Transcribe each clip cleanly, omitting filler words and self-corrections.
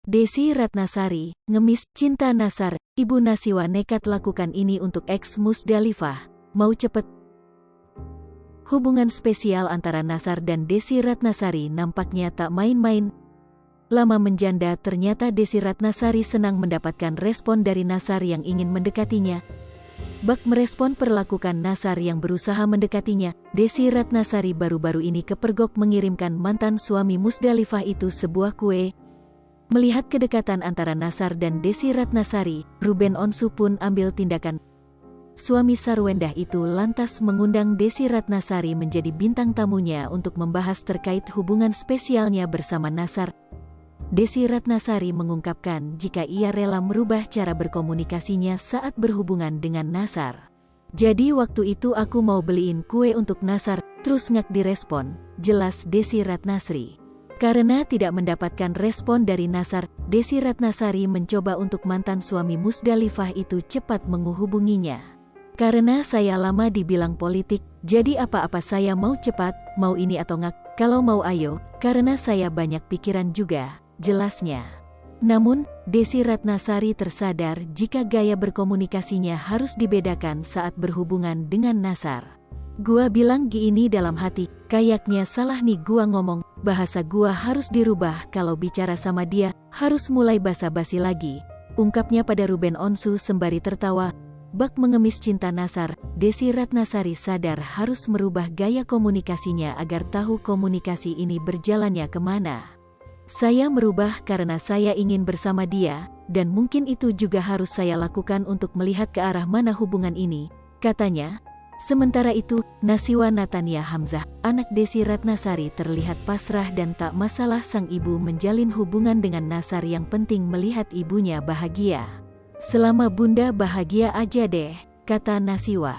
Desi Ratnasari, ngemis cinta Nasar, Ibu Nasiwa nekat lakukan ini untuk ex Musdalifah, mau cepet. Hubungan spesial antara Nasar dan Desi Ratnasari nampaknya tak main-main. Lama menjanda, ternyata Desi Ratnasari senang mendapatkan respon dari Nasar yang ingin mendekatinya. Bak merespon perlakukan Nasar yang berusaha mendekatinya, Desi Ratnasari baru-baru ini kepergok mengirimkan mantan suami Musdalifah itu sebuah kue. Melihat kedekatan antara Nasar dan Desi Ratnasari, Ruben Onsu pun ambil tindakan. Suami Sarwendah itu lantas mengundang Desi Ratnasari menjadi bintang tamunya untuk membahas terkait hubungan spesialnya bersama Nasar. Desi Ratnasari mengungkapkan jika ia rela merubah cara berkomunikasinya saat berhubungan dengan Nasar. Jadi waktu itu aku mau beliin kue untuk Nasar, terus ngak direspon, jelas Desi Ratnasari. Karena tidak mendapatkan respon dari Nasar, Desi Ratnasari mencoba untuk mantan suami Musdalifah itu cepat menghubunginya. Karena saya lama dibilang politik, jadi apa-apa saya mau cepat, mau ini atau ngak, kalau mau ayo, karena saya banyak pikiran juga, jelasnya. Namun, Desi Ratnasari tersadar jika gaya berkomunikasinya harus dibedakan saat berhubungan dengan Nasar. Gua bilang gini dalam hati, kayaknya salah nih gua ngomong, bahasa gua harus dirubah kalau bicara sama dia, harus mulai basa-basi lagi, ungkapnya pada Ruben Onsu sembari tertawa. Bak mengemis cinta Nasar, Desi Ratnasari sadar harus merubah gaya komunikasinya agar tahu komunikasi ini berjalannya kemana. Saya merubah karena saya ingin bersama dia, dan mungkin itu juga harus saya lakukan untuk melihat ke arah mana hubungan ini, katanya. Sementara itu, Nasiwa Natania Hamzah, anak Desi Ratnasari terlihat pasrah dan tak masalah sang ibu menjalin hubungan dengan Nasar, yang penting melihat ibunya bahagia. Selama bunda bahagia aja deh, kata Nasiwa.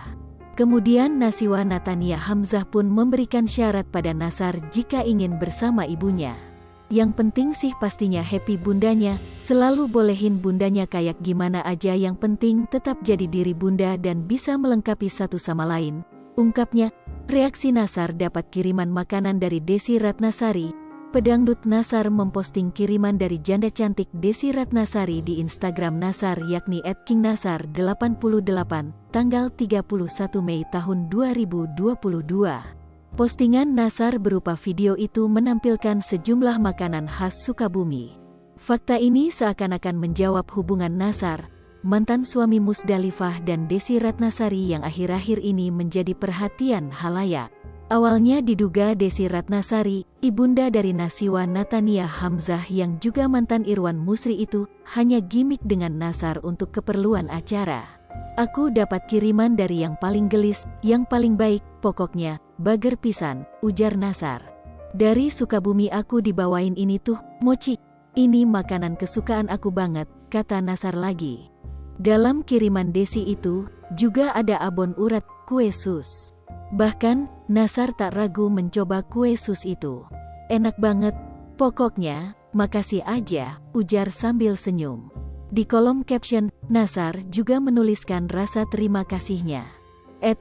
Kemudian Nasiwa Natania Hamzah pun memberikan syarat pada Nasar jika ingin bersama ibunya. Yang penting sih pastinya happy bundanya, selalu bolehin bundanya kayak gimana aja, yang penting tetap jadi diri bunda dan bisa melengkapi satu sama lain, ungkapnya. Reaksi Nasar dapat kiriman makanan dari Desi Ratnasari. Pedangdut Nasar memposting kiriman dari janda cantik Desi Ratnasari di Instagram Nasar yakni @kingnasar88 tanggal 31 Mei tahun 2022. Postingan Nasar berupa video itu menampilkan sejumlah makanan khas Sukabumi. Fakta ini seakan-akan menjawab hubungan Nasar, mantan suami Musdalifah, dan Desi Ratnasari yang akhir-akhir ini menjadi perhatian khalayak. Awalnya diduga Desi Ratnasari, ibunda dari Nasiwa Natania Hamzah yang juga mantan Irwan Musri itu, hanya gimik dengan Nasar untuk keperluan acara. Aku dapat kiriman dari yang paling gelis, yang paling baik, pokoknya, bager pisan, ujar Nasar. Dari Sukabumi aku dibawain ini tuh, mochi. Ini makanan kesukaan aku banget, kata Nasar lagi. Dalam kiriman Desi itu, juga ada abon urat, kue sus. Bahkan, Nasar tak ragu mencoba kue sus itu. Enak banget, pokoknya, makasih aja, ujar sambil senyum. Di kolom caption, Nasar juga menuliskan rasa terima kasihnya.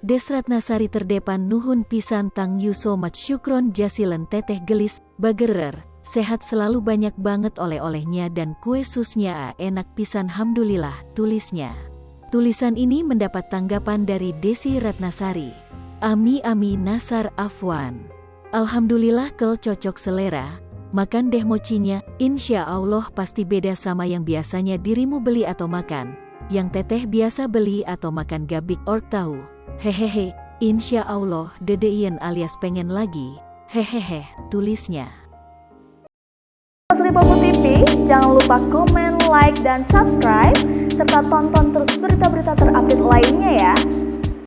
@desratnasari terdepan nuhun pisan tang you so much syukron jasilen teteh gelis, bagerer, sehat selalu, banyak banget oleh-olehnya dan kue susnya enak pisan hamdulillah, tulisnya. Tulisan ini mendapat tanggapan dari Desi Ratnasari. Ami Nasar Afwan. Alhamdulillah kel cocok selera. Makan deh mochinya, insya Allah pasti beda sama yang biasanya dirimu beli atau makan. Yang teteh biasa beli atau makan gabik or tahu. Hehehe, insya Allah dedeien alias pengen lagi. Hehehe, tulisnya. Sri Popo TV, jangan lupa komen, like, dan subscribe, serta tonton terus berita-berita terupdate lainnya ya.